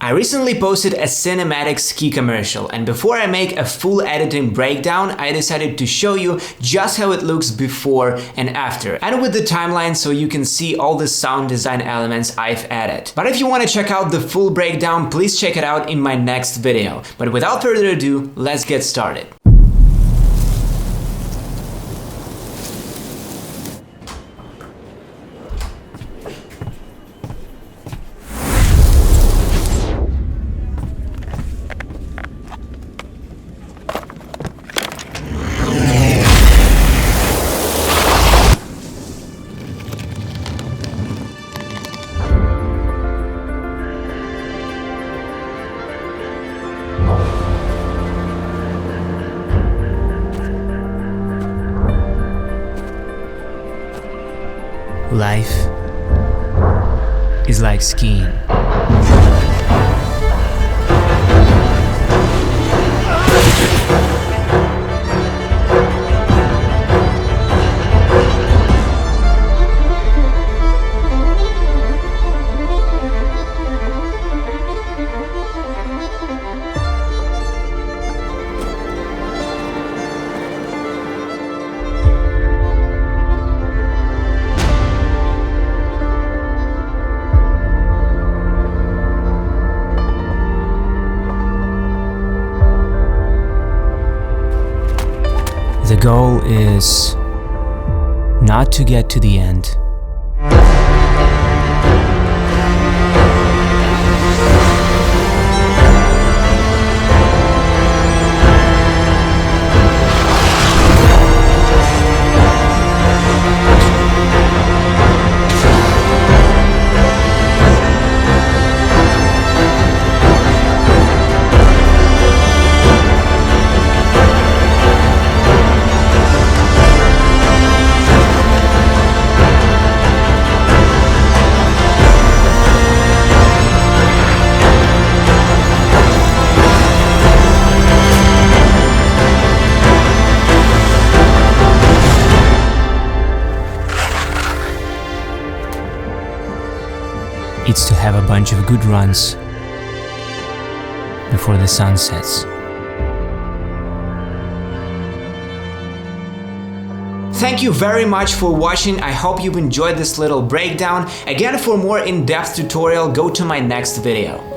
I recently posted a cinematic ski commercial, and before I make a full editing breakdown, I decided to show you just how it looks before and after, and with the timeline so you can see all the sound design elements I've added. But if you want to check out the full breakdown, please check it out in my next video. But without further ado, let's get started. Life is like skiing. The goal is not to get to the end, it's to have a bunch of good runs before the sun sets. Thank you very much for watching. I hope you've enjoyed this little breakdown. Again, for more in-depth tutorial, go to my next video.